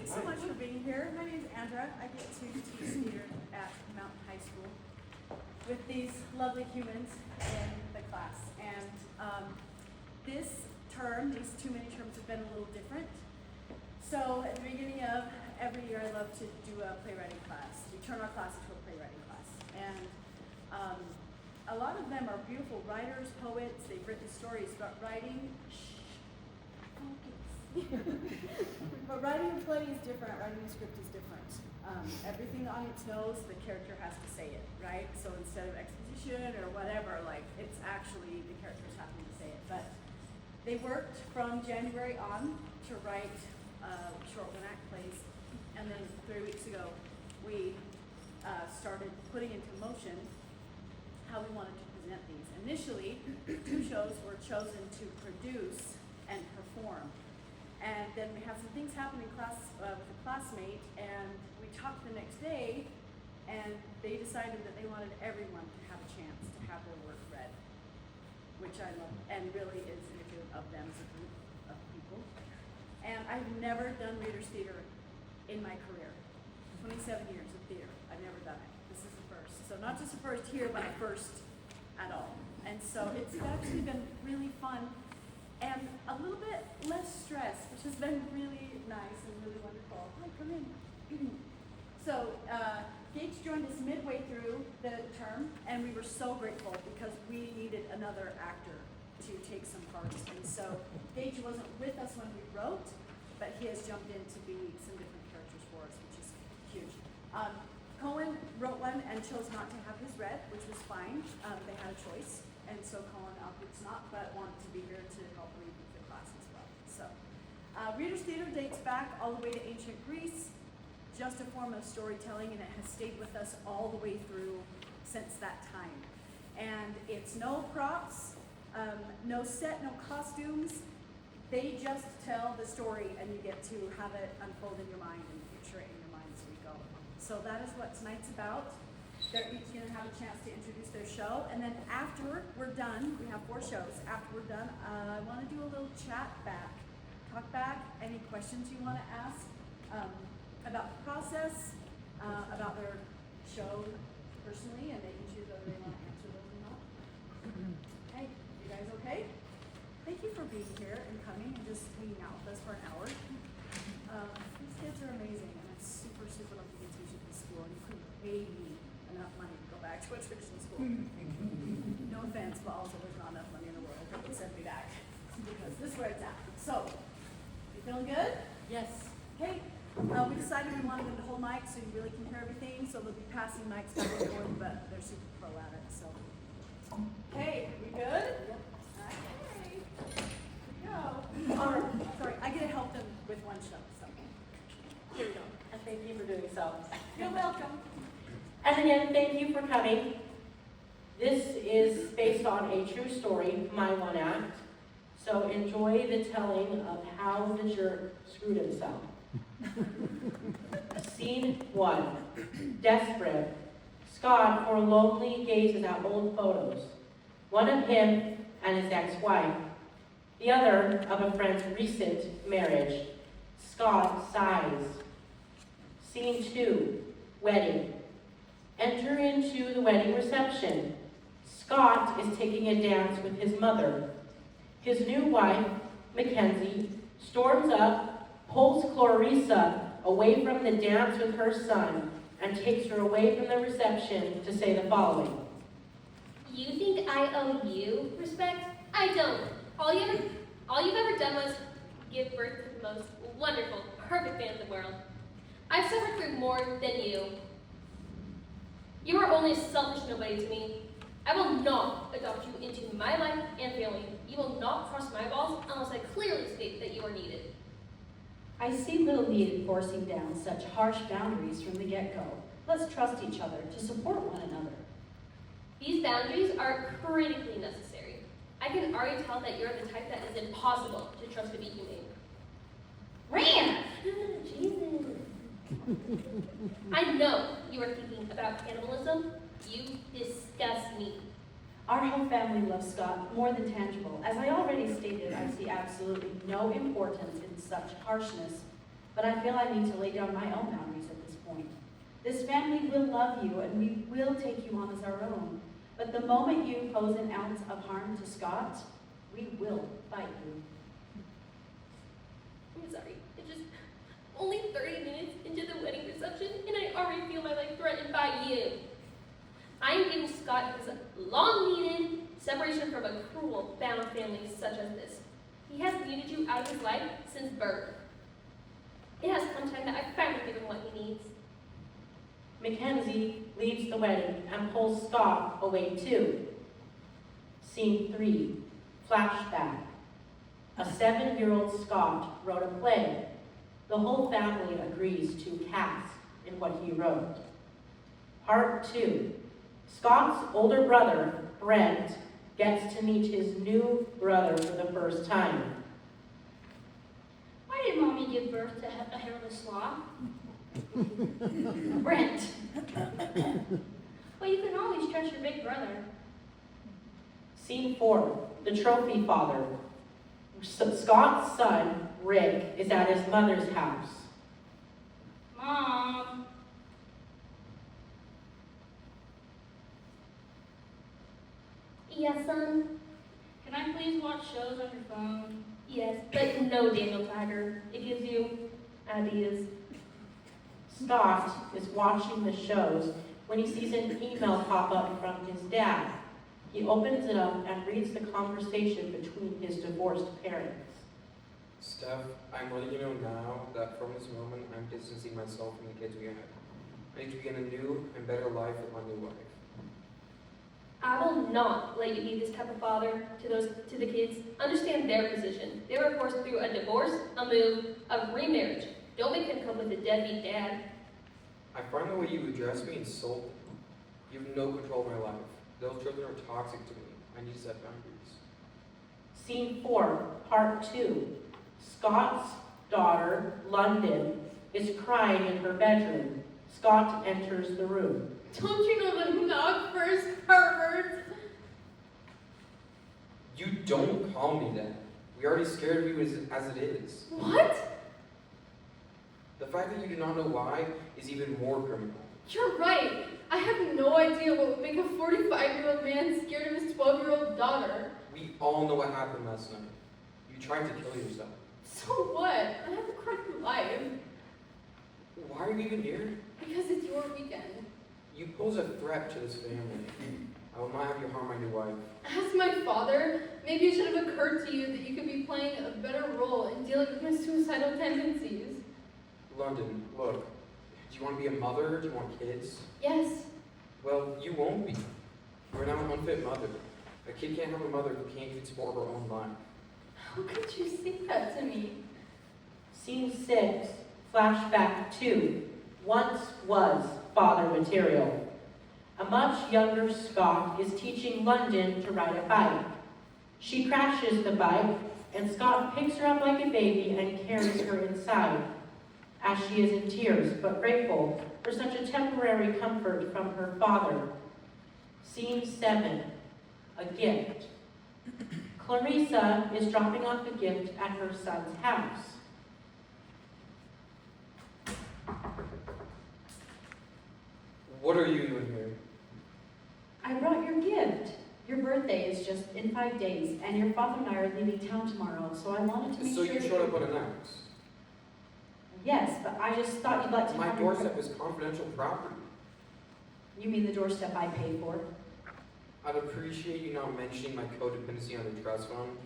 Thanks so much for being here. My name is Andra. I get to teach theater at Mountain High School with these lovely humans in the class. And this term, these too many terms have been a little different. So at the beginning of every year, I love to do a playwriting class. We turn our class into a playwriting class. And a lot of them are beautiful writers, poets. They've written stories, but writing, but writing a play is different. Writing a script is different. Everything the audience knows, the character has to say it, right? So instead of exposition or whatever, like it's actually the characters having to say it. But they worked from January on to write short one-act plays, and then 3 weeks ago we started putting into motion how we wanted to present these. Initially, 2 shows were chosen to produce and perform. And then we had some things happen in class with a classmate, and we talked the next day, and they decided that they wanted everyone to have a chance to have their work read, which I love, and really is indicative of them as a group of people. And I've never done readers theater in my career. 27 years of theater, I've never done it. This is the first. So not just the first here, but a first at all. And so it's actually been really fun and a little bit less stress, which has been really nice and really wonderful. Hi, come in. So Gage joined us midway through the term, and we were so grateful because we needed another actor to take some parts. And so Gage wasn't with us when we wrote, but he has jumped in to be some different characters for us, which is huge. Cohen wrote one and chose not to have his read, which was fine. They had a choice. And so Colin opts not, but wanted to be here to help read with the class as well. So, Readers Theater dates back all the way to ancient Greece, just a form of storytelling, and it has stayed with us all the way through since that time. And it's no props, no set, no costumes. They just tell the story, and you get to have it unfold in your mind and picture it in your mind as we go. So that is what tonight's about. They're each going to have a chance to introduce their show, and then after we're done, we have 4 shows. After we're done, I want to do a little chat back, talk back, any questions you want to ask about the process, about their show personally, and they can choose whether they want to answer those or not. Hey, you guys okay? Thank you for being here and coming and just hanging out with us for an hour. These kids are amazing, and it's super, super lucky to teach at this school, and you couldn't pay me enough money to go back to a traditional school. No offense, but also there's not enough money in the world that would send me back because this is where it's at. So, you feeling good? Yes. Okay. We decided we wanted them to hold mics so you really can hear everything. So they'll be passing mics back and forth, but they're super pro at it. So, okay, we good? Yep. Okay. Here we go. Sorry, I get to help them with one show. So, here we go. And thank you for doing so. You're welcome. And again, thank you for coming. This is based on a true story, my one act. So enjoy the telling of how the jerk screwed himself. Scene 1. Desperate. Scott forlornly gazes at old photos. One of him and his ex-wife. The other of a friend's recent marriage. Scott sighs. Scene 2. Wedding. Enter into the wedding reception. Scott is taking a dance with his mother. His new wife, Mackenzie, storms up, pulls Clarissa away from the dance with her son, and takes her away from the reception to say the following. You think I owe you respect? I don't. All you've ever done was give birth to the most wonderful, perfect man in the world. I've suffered through more than you. You are only a selfish nobody to me. I will not adopt you into my life and family. You will not cross my balls unless I clearly state that you are needed. I see little need in forcing down such harsh boundaries from the get-go. Let's trust each other to support one another. These boundaries are critically necessary. I can already tell that you're the type that is impossible to trust to be humane. Ran! Jesus. I know you are thinking about cannibalism. You disgust me. Our whole family loves Scott more than tangible. As I already stated, I see absolutely no importance in such harshness, but I feel I need to lay down my own boundaries at this point. This family will love you, and we will take you on as our own. But the moment you pose an ounce of harm to Scott, we will fight you. I'm sorry. It's just only 30 minutes into the wedding reception, and I already feel my life threatened by you. I am giving Scott his long-needed separation from a cruel, bound family such as this. He has needed you out of his life since birth. It has come time that I finally give him what he needs. Mackenzie leaves the wedding and pulls Scott away too. Scene 3, flashback. A 7-year-old Scott wrote a play. The whole family agrees to cast in what he wrote. Part 2. Scott's older brother, Brent, gets to meet his new brother for the first time. Why did Mommy give birth to a hairless sloth? Brent, Well, you can always trust your big brother. Scene 4, the trophy father. Scott's son, Rick, is at his mother's house. Mom. Yes, son? Can I please watch shows on your phone? Yes, but no Daniel Tiger. It gives you ideas. Scott is watching the shows when he sees an email pop up from his dad. He opens it up and reads the conversation between his divorced parents. Steph, I'm letting you know now that from this moment I'm distancing myself from the kids we had. I need to begin a new and better life with my new wife. I will not let you be this type of father to the kids. Understand their position. They were forced through a divorce, a move, a remarriage. Don't make them come with a deadbeat dad. I find the way you address me insulting. You have no control of my life. Those children are toxic to me. I need to set boundaries. Scene 4, Part 2. Scott's daughter, London, is crying in her bedroom. Scott enters the room. Don't you know the knock first, pervert? You don't call me that. We already scared of you as it is. What? The fact that you do not know why is even more criminal. You're right. I have no idea what would make a 45-year-old man scared of his 12-year-old daughter. We all know what happened last night. You tried to kill yourself. So what? I have a crime life. Why are you even here? Because it's your weekend. You pose a threat to this family. I will not have you harm my new wife. As my father, maybe it should have occurred to you that you could be playing a better role in dealing with my suicidal tendencies. London, look. Do you want to be a mother? Do you want kids? Yes. Well, you won't be. You're now an unfit mother. A kid can't have a mother who can't even support her own life. How could you say that to me? Scene 6, Flashback 2. Once was father material. A much younger Scott is teaching London to ride a bike. She crashes the bike, and Scott picks her up like a baby and carries her inside, as she is in tears but grateful for such a temporary comfort from her father. Scene 7, a gift. Clarissa is dropping off a gift at her son's house. What are you doing here? I brought your gift. Your birthday is just in 5 days, and your father and I are leaving town tomorrow, so I wanted to make So sure you that showed up unannounced. Yes, but I just thought you'd like to My have your- doorstep is confidential property. You mean the doorstep I paid for? I'd appreciate you not mentioning my codependency on the trust fund.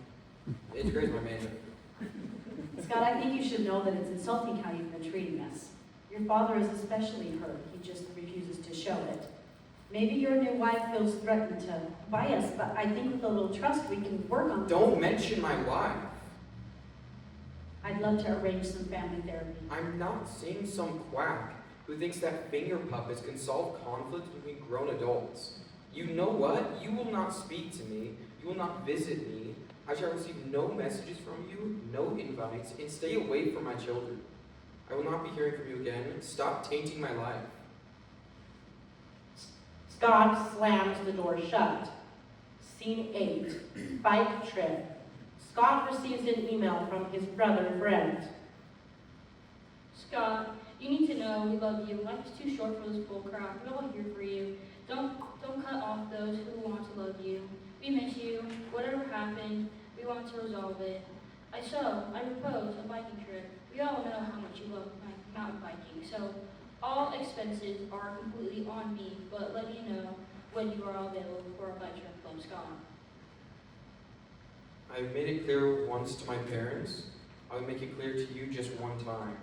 It degrades my manhood. Scott, I think you should know that it's insulting how you've been treating us. Your father is especially hurt. He just refuses to show it. Maybe your new wife feels threatened to buy us, but I think with a little trust we can work on. Don't mention my wife. I'd love to arrange some family therapy. I'm not seeing some quack who thinks that finger puppets can solve conflicts between grown adults. You know what? You will not speak to me. You will not visit me. I shall receive no messages from you, no invites, and stay away from my children. I will not be hearing from you again. Stop tainting my life. Scott slams the door shut. Scene 8, bike trip. Scott receives an email from his brother, Brent. know we love you. Life is too short for this bull crap. We're all here for you. Don't cut off those who want to love you. We miss you. Whatever happened, we want to resolve it. I propose a biking trip. We all know how much you love mountain biking, so all expenses are completely on me, but let me know when you are all available for a bike trip from Scott. I've made it clear once to my parents. I will make it clear to you just one time.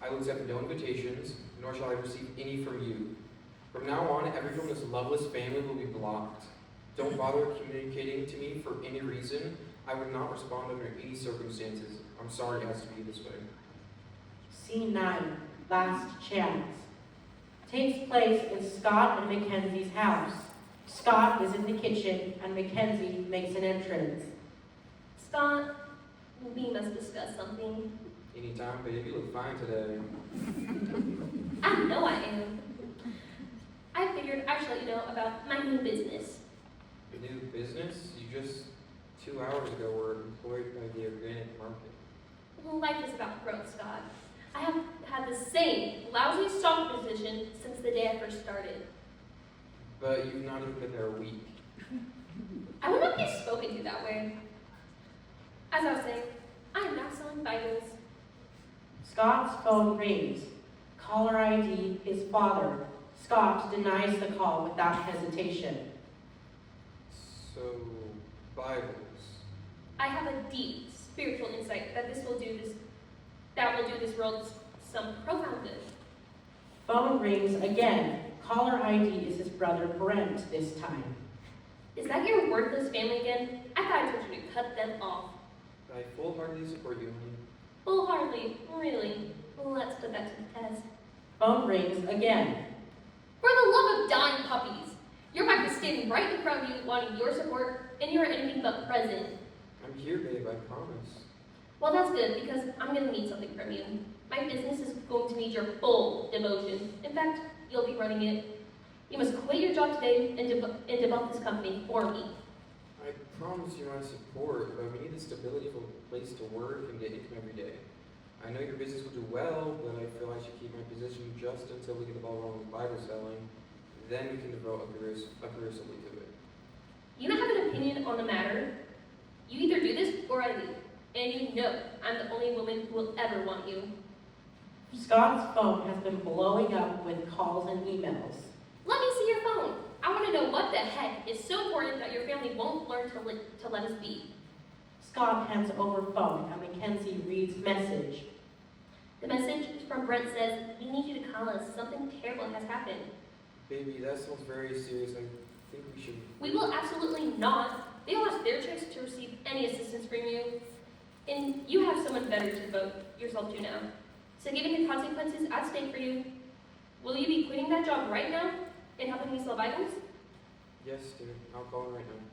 I will accept no invitations, nor shall I receive any from you. From now on, everyone from this loveless family will be blocked. Don't bother communicating to me for any reason. I would not respond under any circumstances. I'm sorry it has to be this way. Scene 9, Last Chance. Takes place in Scott and Mackenzie's house. Scott is in the kitchen and Mackenzie makes an entrance. Scott, we must discuss something. Anytime, baby. You look fine today. I know I am. I figured I should let you know about my new business. New business? You just 2 hours ago were employed by the organic market. Life is about growth, Scott. I have had the same lousy stock position since the day I first started. But you've not even been there a week. I will not be spoken to that way. As I was saying, I am now selling Bibles. Scott's phone rings. Caller ID is father. Scott denies the call without hesitation. So, Bibles. I have a deep spiritual insight that will do this world some profound good. Phone rings again. Caller ID is his brother Brent this time. Is that your worthless family again? I thought I told you to cut them off. I full-heartedly support you, honey. Wholeheartedly, really. Let's put that to the test. Phone rings again. For the love of dying puppies! Your wife is standing right in front of you wanting your support, and you're anything but present. I'm here, babe, I promise. Well, that's good, because I'm going to need something from you. My business is going to need your full devotion. In fact, you'll be running it. You must quit your job today and develop this company for me. I promise you my support, but we need the stability of a place to work and get income every day. I know your business will do well, but I feel I should keep my position just until we get the ball rolling with Bible selling. Then we can devote aggressively to it. You don't have an opinion on the matter. You either do this or I leave. And you know I'm the only woman who will ever want you. Scott's phone has been blowing up with calls and emails. Let me see your phone. I want to know what the heck is so important that your family won't learn to let us be. Scott hands over phone and Mackenzie reads message. The message from Brent says, we need you to call us. Something terrible has happened. Baby, that sounds very serious. I think we should... We will absolutely not. They lost their chance to receive any assistance from you. And you have someone better to devote yourself to now. So given the consequences at stake for you, will you be quitting that job right now and helping me sell Bibles? Yes, dear. I'll call her right now.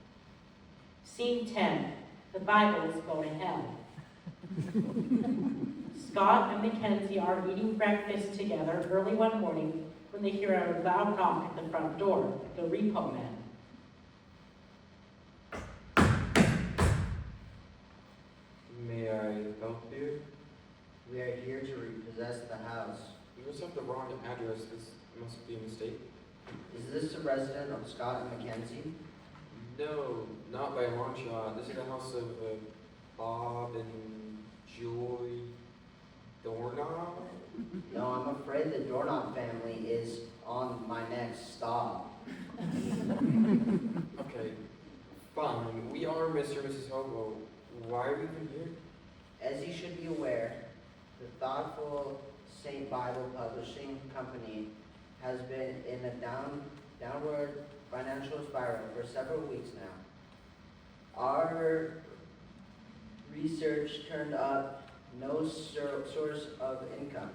Scene 10. The Bibles go to hell. Scott and Mackenzie are eating breakfast together early one morning when they hear a loud knock at the front door, the repo man. May I help you? We are here to repossess the house. You must have the wrong address. This must be a mistake. Is this the resident of Scott and Mackenzie? No, not by a long shot. This is the house of Bob and Joy Doorknob. No, I'm afraid the Doorknob family is on my next stop. Okay, fine. We are Mr. and Mrs. Hobo. Why are we even here? As you should be aware, the thoughtful St. Bible Publishing Company has been in a downward financial spiral for several weeks now. Our research turned up no source of income,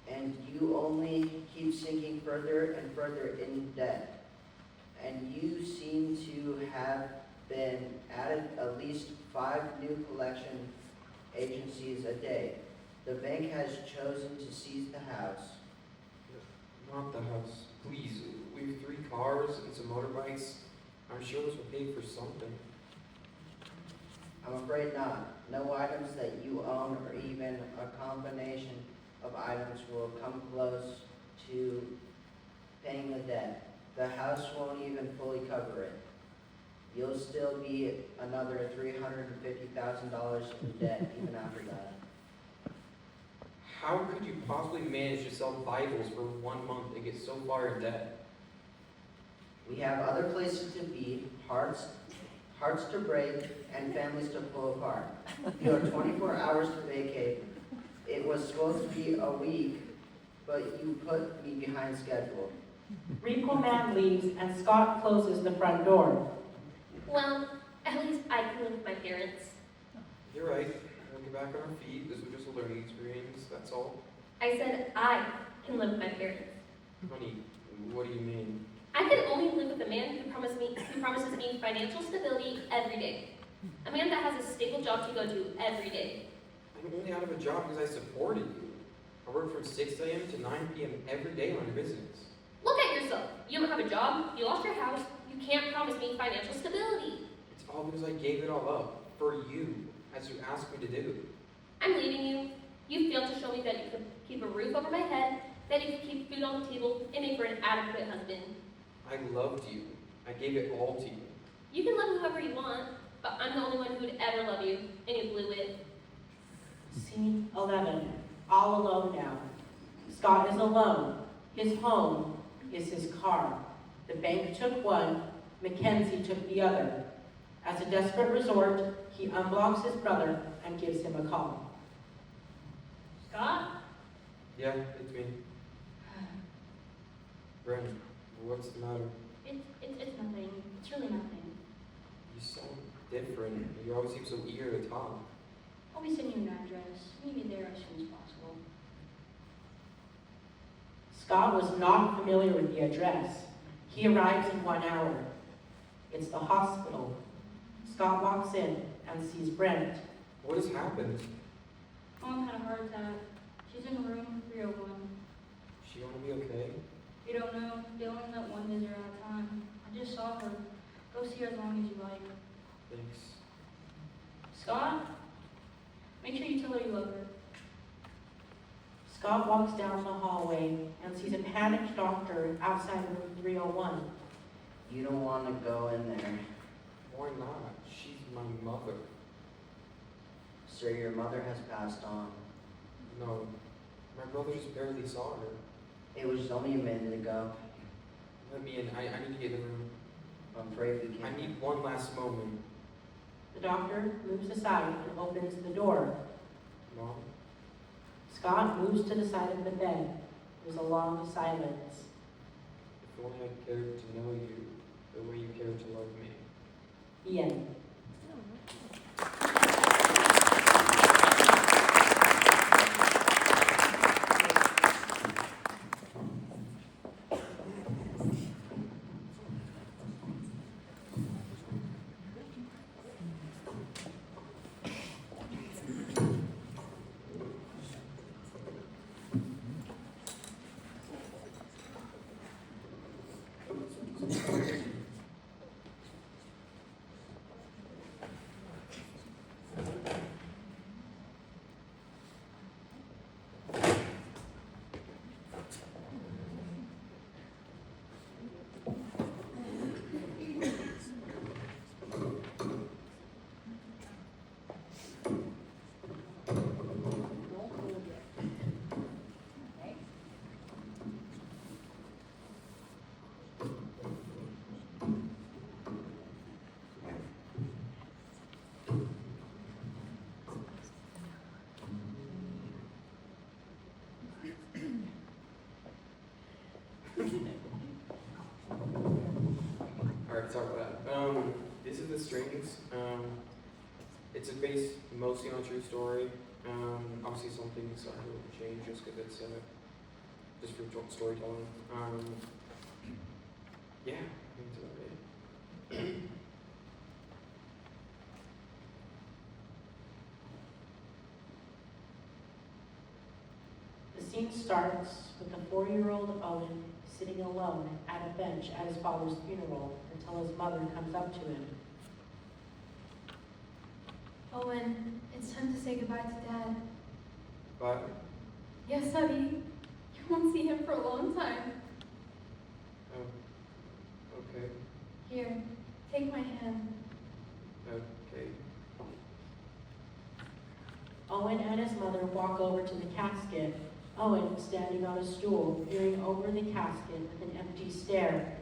and you only keep sinking further and further in debt. And you seem to have been added at least 5 new collection agencies a day. The bank has chosen to seize the house. Not the house. Please. We have 3 cars and some motorbikes. I'm sure this will pay for something. I'm afraid not. No items that you own or even a combination of items will come close to paying the debt. The house won't even fully cover it. You'll still be another $350,000 in debt even after that. How could you possibly manage to sell Bibles for 1 month and get so far in debt? We have other places to be, hearts to break, and families to pull apart. You have 24 hours to vacate. It was supposed to be a week, but you put me behind schedule. Repo Man leaves and Scott closes the front door. Well, at least I can live with my parents. You're right. We'll get back on our feet. This was just a learning experience, that's all. I said I can live with my parents. Honey, what do you mean? I can only live with a man who promises me financial stability every day. A man that has a stable job to go to every day. I'm only out of a job because I supported you. I work from 6 a.m. to 9 p.m. every day on your business. Look at yourself. You don't have a job, you lost your house, you can't promise me financial stability. It's all because I gave it all up for you, as you asked me to do. I'm leaving you. You failed to show me that you could keep a roof over my head, that you could keep food on the table, and make for an adequate husband. I loved you. I gave it all to you. You can love whoever you want, but I'm the only one who would ever love you, and you blew it. Scene 11. All alone now. Scott is alone. His home is his car. The bank took one. Mackenzie took the other. As a desperate resort, he unblocks his brother and gives him a call. Scott? Yeah, it's me. Bren, what's the matter? It's nothing. It's really nothing. You sound different. You always seem so eager to talk. I'll be sending you an address. Meet me there as soon as possible. Scott was not familiar with the address. He arrives in 1 hour. It's the hospital. Scott walks in and sees Brent. What has happened? Mom had a heart attack. She's in room 301. She gonna be okay? You don't know. They only let one visitor at a time. I just saw her. Go see her as long as you like. Thanks. Scott? Make sure you tell her you love her. Scott walks down the hallway and sees a panicked doctor outside of room 301. You don't want to go in there. Why not? She's my mother. Sir, your mother has passed on. No, my brother just barely saw her. It was only a minute ago. Let me in. I need to get in the room. I'm afraid we I can't. need one last moment. The doctor moves aside and opens the door. Mom? Scott moves to the side of the bed. There's a long silence. If only I cared to know you the way you cared to love me. The end. Alright, sorry about that. This is The Strings. It's based mostly on a true story. Obviously some things I will change just because it's just for storytelling. Yeah, I think that's about it. The scene starts with the 4-year-old Owen sitting alone at a bench at his father's funeral until his mother comes up to him. Owen, it's time to say goodbye to Dad. But Yes, honey. You won't see him for a long time. Oh, okay, Here, take my hand. okay. Owen and his mother walk over to the casket. Owen, standing on a stool, peering over the casket with an empty stare.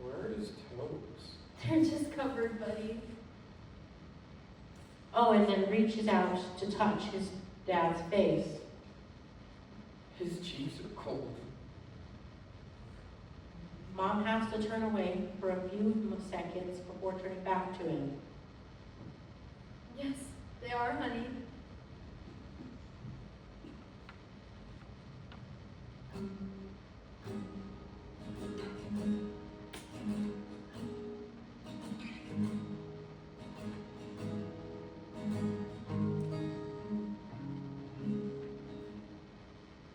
Where are his toes? They're just covered, buddy. Owen then reaches out to touch his dad's face. His cheeks are cold. Mom has to turn away for a few seconds before turning back to him. Yes, they are, honey.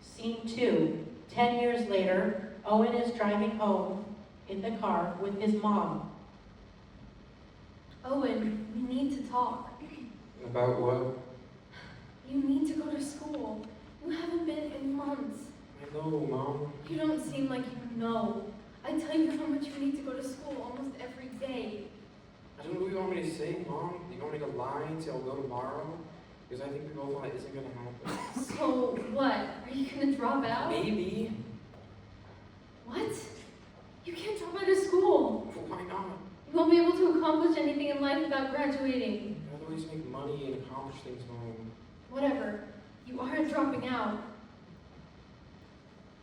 Scene 2. 10 years later, Owen is driving home in the car with his mom. Owen, we need to talk. About what? You need to go to school. You haven't been in months. I know, Mom. You don't seem like you know. I tell you how much you need to go to school almost every day. I don't know what you want me to say, Mom. You want me to lie and say I'll go tomorrow? Because I think we both know that isn't going to happen. So what? Are you gonna drop out? Maybe. What? You can't drop out of school. But why not? You won't be able to accomplish anything in life without graduating. You have to always make money and accomplish things, Mom. Whatever. You aren't dropping out.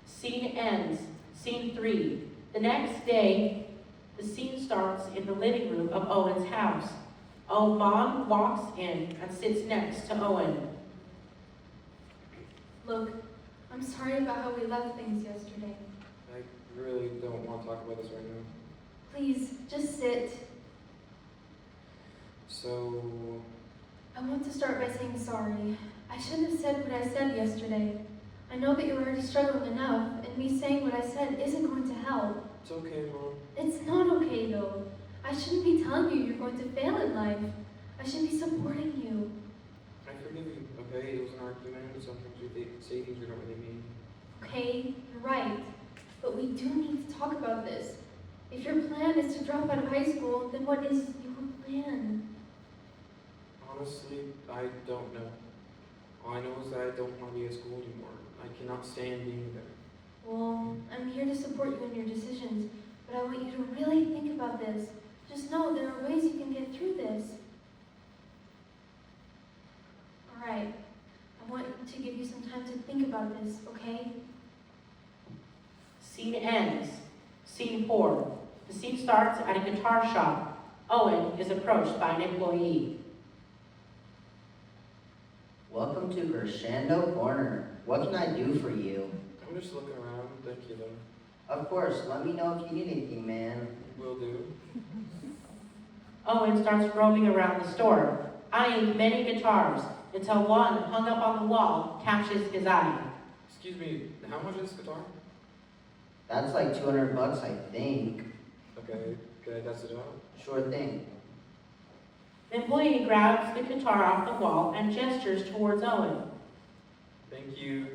Scene ends. Scene 3. The next day, the scene starts in the living room of Owen's house. Oh, Mom walks in and sits next to Owen. Look, I'm sorry about how we left things yesterday. I really don't want to talk about this right now. Please, just sit. So, I want to start by saying sorry. I shouldn't have said what I said yesterday. I know that you're already struggling enough, and me saying what I said isn't going to help. it's okay, Mom. It's not okay though. I shouldn't be telling you you're going to fail in life. I should be supporting you. I forgive you, okay? It was an argument. Sometimes we say things we don't really mean. Okay, you're right. But we do need to talk about this. If your plan is to drop out of high school, then what is your plan? Honestly, I don't know. All I know is that I don't want to be at school anymore. I cannot stand being there. Well, I'm here to support you in your decisions, but I want you to really think about this. Just know there are ways you can get through this. All right. I want to give you some time to think about this, okay? Scene ends. Scene 4. The scene starts at a guitar shop. Owen is approached by an employee. Welcome to Crescendo Corner. What can I do for you? I'm just looking around. Thank you, though. Of course, let me know if you need anything, man. Will do. Owen starts roaming around the store, eyeing many guitars, until one hung up on the wall catches his eye. Excuse me, how much is this guitar? That's like $200, I think. Okay, can I test it out? Sure thing. The employee grabs the guitar off the wall and gestures towards Owen. Thank you.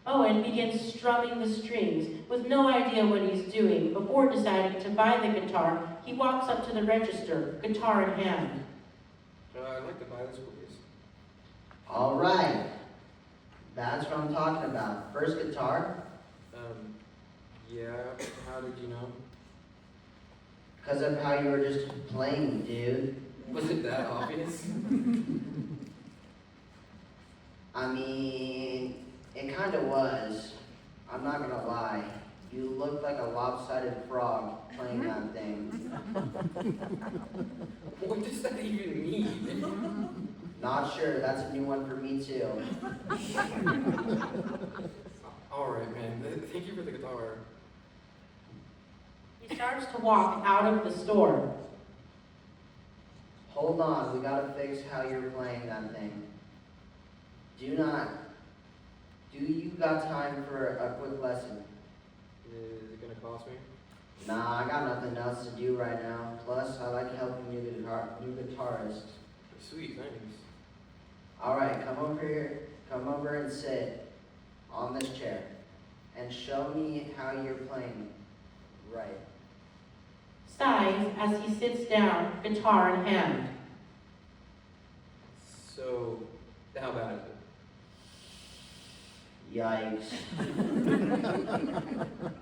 Owen begins strumming the strings with no idea what he's doing. Before deciding to buy the guitar, he walks up to the register, guitar in hand. I'd like to buy this, please. All right. That's what I'm talking about. First guitar, Yeah, how did you know? because of how you were just playing, dude. Was it that obvious? I mean, it kind of was. I'm not gonna lie. You looked like a lopsided frog playing that thing. What does that even mean? Not sure. That's a new one for me too. Alright, man. Thank you for the guitar. He starts to walk out of the store. Hold on. We gotta fix how you're playing that thing. Do you got time for a quick lesson? Is it gonna cost me? Nah, I got nothing else to do right now. Plus, I like helping new guitarists. Sweet, thanks. All right, come over here. come over and sit on this chair and show me how you're playing right. Sighs as he sits down, guitar in hand. So, how bad is it? Yikes.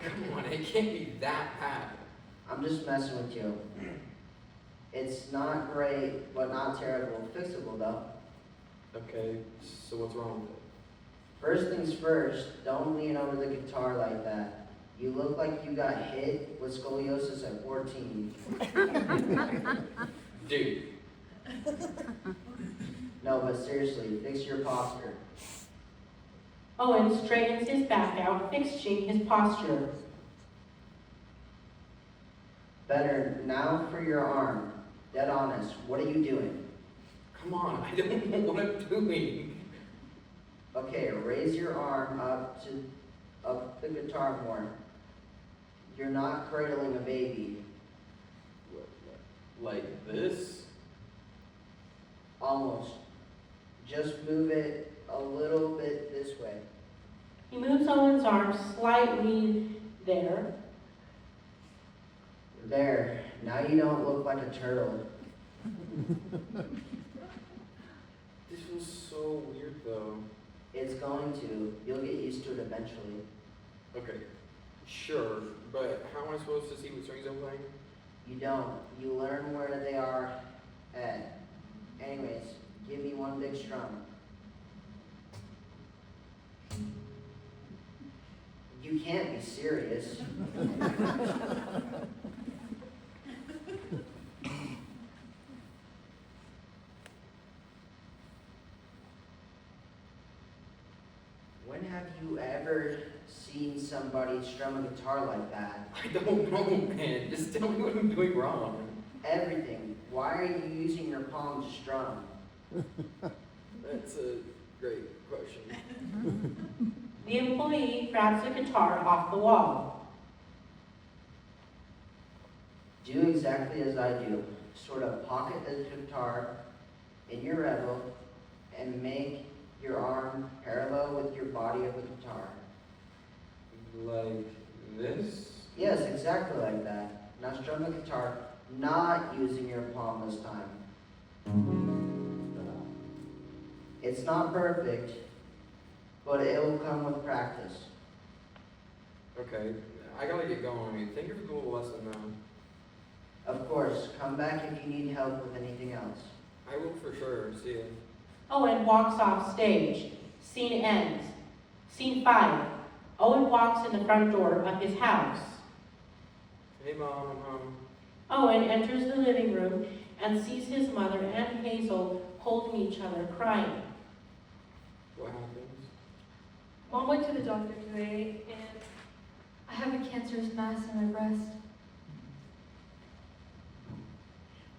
Come on, it can't be that bad. I'm just messing with you. It's not great, but not terrible. Fixable though. Okay, so what's wrong with it? First things first, don't lean over the guitar like that. You look like you got hit with scoliosis at 14. Dude, No, but seriously, fix your posture. Owen straightens his back out, fixing his posture. Better, now for your arm. Dead honest, what are you doing? come on, I don't know what I'm doing. Okay, raise your arm up the guitar more. You're not cradling a baby. Like this? Almost. Just move it a little bit this way. He moves Owen's arm slightly there. There, now you don't look like a turtle. This was so weird though. It's going to. You'll get used to it eventually. Okay, sure, but how am I supposed to see what strings I'm playing? You don't. You learn where they are at. Anyways, give me one big strum. You can't be serious. When have you ever seen somebody strum a guitar like that? I don't know, man. Just tell me what I'm doing wrong. Everything. Why are you using your palm to strum? That's a great question. The employee grabs the guitar off the wall. Do exactly as I do. Sort of pocket the guitar in your revel and make your arm parallel with your body of the guitar. Like this? Yes, exactly like that. Now strum the guitar, not using your palm this time. It's not perfect, but it'll come with practice. Okay, I gotta get going. Thank you for the little lesson now. Of course, come back if you need help with anything else. I will for sure. See ya. Owen walks off stage. Scene ends. Scene 5. Owen walks in the front door of his house. Hey mom, I'm home. Owen enters the living room and sees his mother and Hazel holding each other, crying. What happens? Mom went to the doctor today, and I have a cancerous mass in my breast.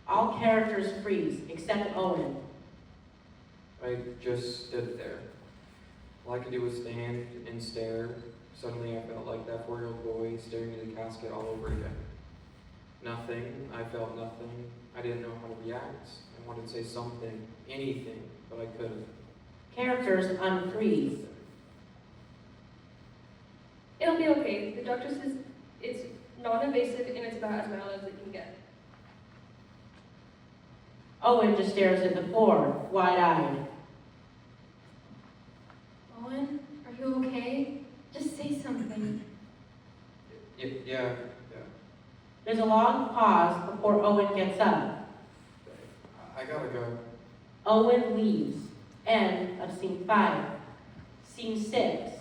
All characters freeze, except Owen. I just stood there. All I could do was stand and stare. Suddenly I felt like that 4-year-old boy staring at the casket all over again. Nothing. I felt nothing. I didn't know how to react. I wanted to say something, anything, but I couldn't. Characters unfreeze. It'll be okay. The doctor says it's non-invasive and it's about as mild as it can get. Owen just stares at the floor, wide-eyed. Owen, are you okay? Just say something. Yeah. There's a long pause before Owen gets up. I gotta go. Owen leaves. End of scene 5. Scene 6.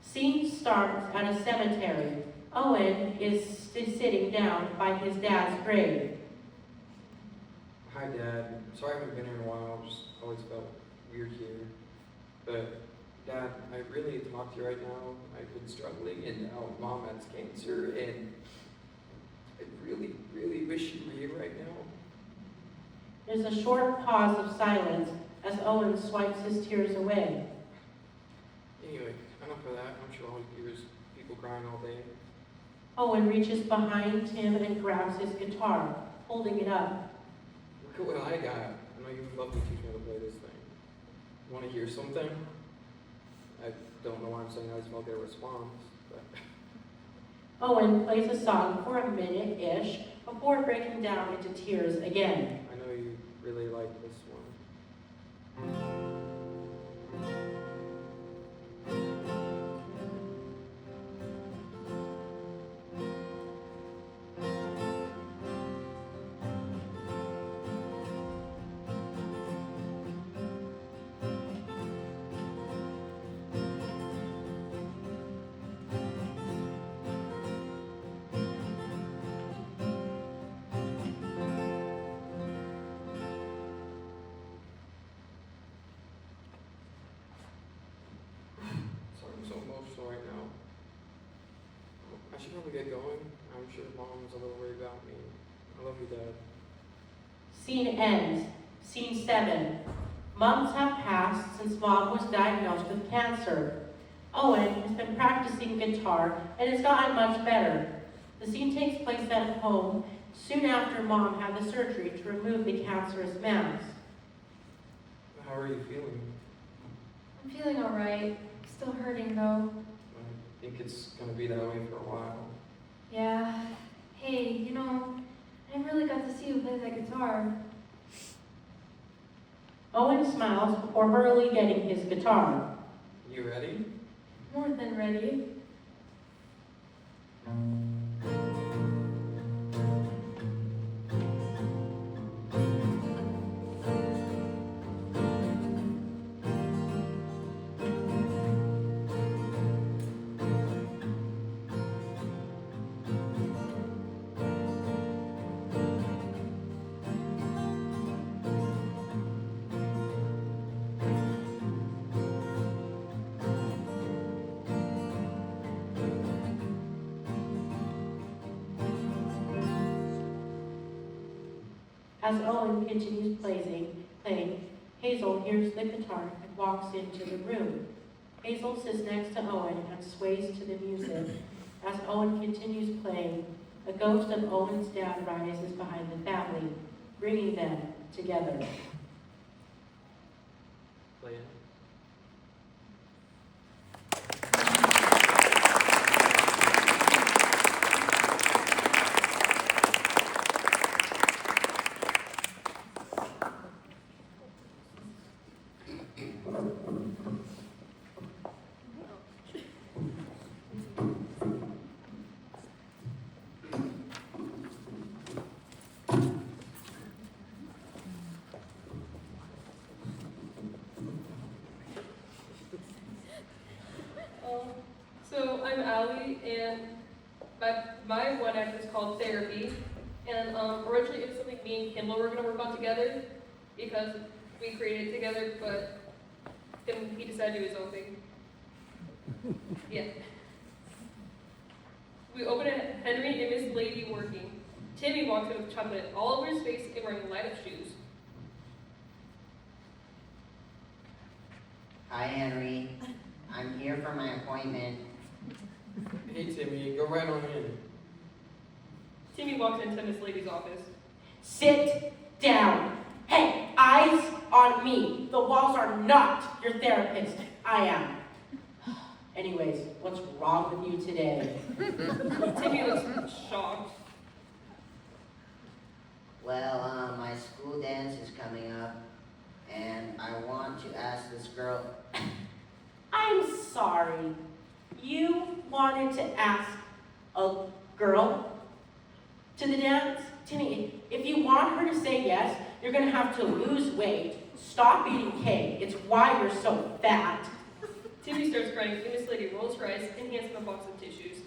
Scene starts at a cemetery. Owen is sitting down by his dad's grave. Hi Dad. Sorry I haven't been here in a while. Just always felt weird here. But Dad, I really need to talk to you right now. I've been struggling and now Mom has cancer and I really, really wish you were here right now. There's a short pause of silence as Owen swipes his tears away. Anyway, enough of that. I'm sure all you hear is people crying all day. Owen reaches behind him and grabs his guitar, holding it up. Look at what I got. I know you would love to teach me how to play this thing. Want to hear something? I don't know why I'm saying I just won't get a response, but Owen plays a song for a minute-ish before breaking down into tears again. I know you really like this one. Sorry, I'm so emotional right now. I should probably get going. I'm sure Mom's a little worried about me. I love you, Dad. Scene ends. Scene 7. Months have passed since Mom was diagnosed with cancer. Owen has been practicing guitar and has gotten much better. The scene takes place at home soon after Mom had the surgery to remove the cancerous mass. How are you feeling? I'm feeling alright. Still hurting though. I think it's gonna be that way for a while. Yeah. Hey, you know, I never really got to see you play that guitar. Owen smiles before hurriedly getting his guitar. You ready? More than ready. As Owen continues playing, Hazel hears the guitar and walks into the room. Hazel sits next to Owen and sways to the music. As Owen continues playing, a ghost of Owen's dad rises behind the family, bringing them together. Play it. So I'm Allie, and my one act is called Therapy. And originally it was something me and Kimball were going to work on together because we created it together, but then he decided to do his own thing. Yeah. We open at Henry and Miss Lady working. Timmy walks in with chocolate all over his face and wearing light-up shoes. Hi, Henry. I'm here for my appointment. Hey, Timmy, go right on in. Timmy walks into Miss Lady's office. Sit down. Hey, eyes on me. The walls are not your therapist. I am. Anyways, what's wrong with you today? Timmy looks shocked. Well, my school dance is coming up, and I want to ask this girl. I'm sorry. You wanted to ask a girl to the dance? Timmy, if you want her to say yes, you're going to have to lose weight, stop eating cake. It's why you're so fat. Timmy starts crying, and Miss Lady rolls her eyes and hands him a box of tissues.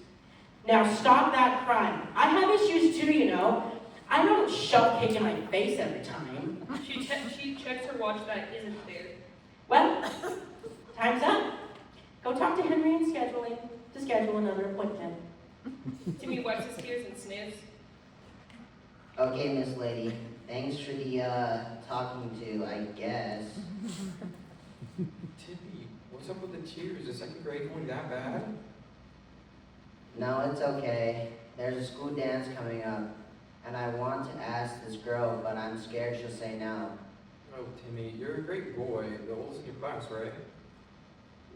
Now stop that crying. I have issues too, you know. I don't shove cake in my face every time. She checks her watch that isn't there. Well, time's up. Go talk to Henry and to schedule another appointment. Timmy wipes his tears and sniffs. Okay, Miss Lady. Thanks for the talking to, I guess. Timmy, what's up with the tears? Is second grade going that bad? No, it's okay. There's a school dance coming up, and I want to ask this girl, but I'm scared she'll say no. Oh, Timmy, you're a great boy. The oldest in your class, right?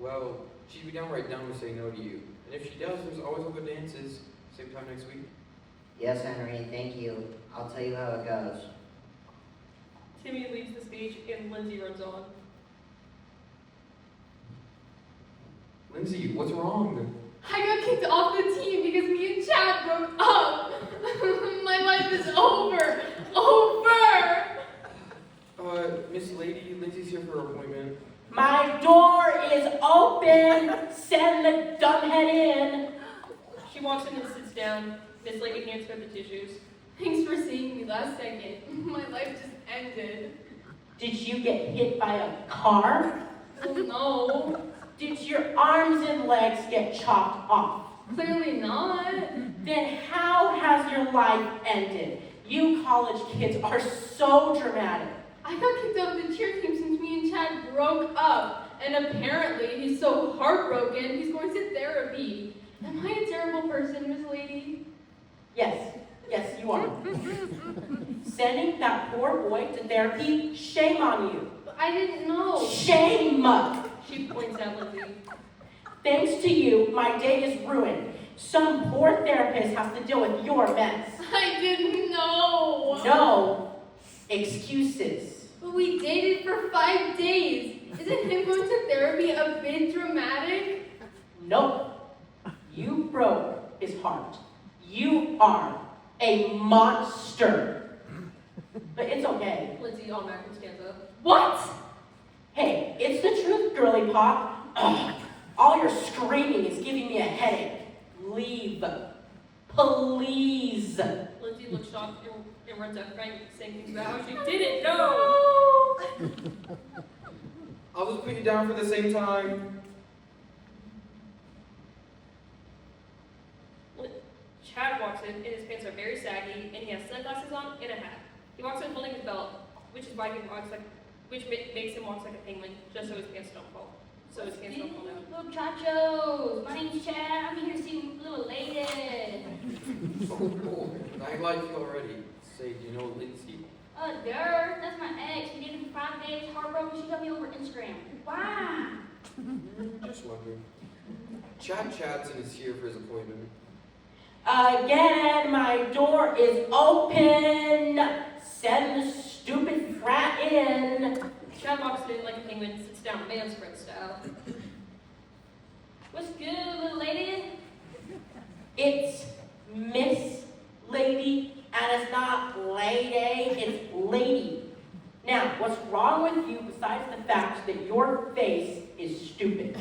well, she'd be downright dumb to say no to you. And if she does, there's always open dances. Same time next week. Yes, Henry, thank you. I'll tell you how it goes. Timmy leaves the stage and Lindsay runs on. Lindsay, what's wrong? I got kicked off the team because me and Chad broke up. My life is over. Over! Miss Lady, Lindsay's here for her appointment. My door is open. Send the dumbhead in. She walks in and sits down. Miss Lady hands her the tissues. Thanks for seeing me last second. My life just ended. Did you get hit by a car? Oh no, Did your arms and legs get chopped off? clearly not. Then how has your life ended? You college kids are so dramatic. I got kicked off the cheer team since me and Chad broke up. And apparently he's so heartbroken, he's going to therapy. Am I a terrible person, Miss Lady? Yes, you are. Sending that poor boy to therapy, shame on you. But I didn't know. Shame! She points at Lindsay. Thanks to you, my day is ruined. Some poor therapist has to deal with your mess. I didn't know. No excuses. But we dated for 5 days. Isn't him going to therapy a bit dramatic? Nope. You broke his heart. You are a monster. But it's okay. Lindsay automatically stands up. What? Hey, it's the truth, girly pop. Ugh, all your screaming is giving me a headache. Leave. Please. Lindsay looks shocked and runs at Frank, saying things about how she didn't know. I'll just put you down for the same time. Chad walks in, and his pants are very saggy, and he has sunglasses on and a hat. He walks in holding his belt, which makes him walk like a penguin, just so his pants don't fall. So his pants don't fall down. Little chachos, my name's Chad. I'm here to see little lady. Oh, cool. I like you already. Say, do you know Lindsay? Girl, that's my ex. We dated for 5 days, heartbroken. She got me over Instagram. Why? Just wondering. Chad Chadson is here for his appointment. Again, my door is open. Send the stupid frat in. Chad walks in like a penguin, sits down man spread style. What's good, little lady? It's Miss Lady, and it's not lady, it's lady. Now, what's wrong with you besides the fact that your face is stupid?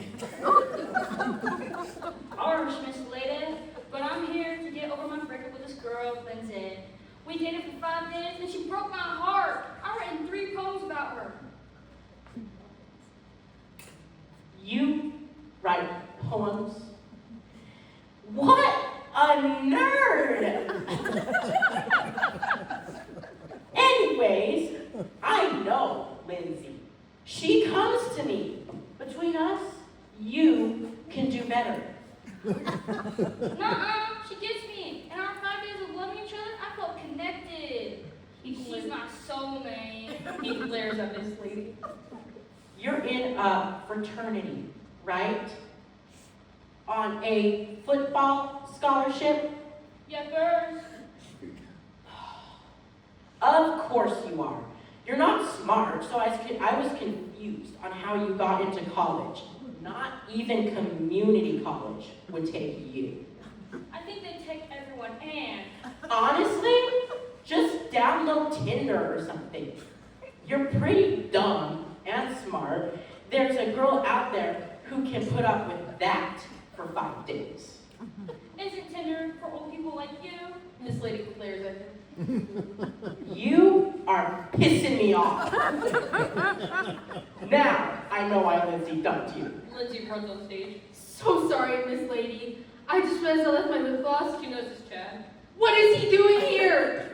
Harsh, Miss Lady. But I'm here to get over my breakup with this girl, Lindsay. We dated for 5 days, and she broke my heart. I've written 3 poems about her. You write poems? What a nerd! Anyways, I know Lindsay. She comes to me. Between us, you can do better. Nuh-uh, she gets me. In our 5 days of loving each other, I felt connected. She's my soulmate. He glares at Miss Lady. You're in a fraternity, right? On a football scholarship? Yeah, girls. Of course you are. You're not smart, so I was confused on how you got into college. Not even community college would take you. I think they take everyone, and Honestly, just download Tinder or something. You're pretty dumb and smart. There's a girl out there who can put up with that for 5 days. isn't Tinder for old people like you? Miss Lady glares at him. You are pissing me off. Now I know why Lindsay dumped you. Lindsay runs on stage. So sorry, Miss Lady. I just realized I left my lip gloss. She knows it's Chad. What is he doing here?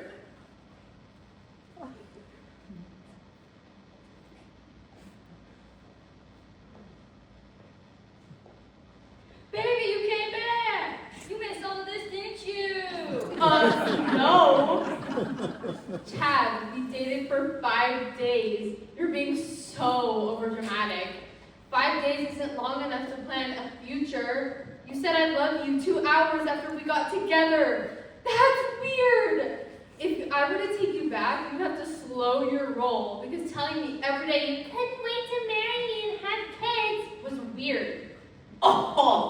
Baby, you came back. You missed all of this, didn't you? No. Chad, we dated for 5 days. You're being so overdramatic. 5 days isn't long enough to plan a future. You said I love you 2 hours after we got together. That's weird. If I were to take you back, you'd have to slow your roll because telling me every day you couldn't wait to marry me and have kids was weird. Oh,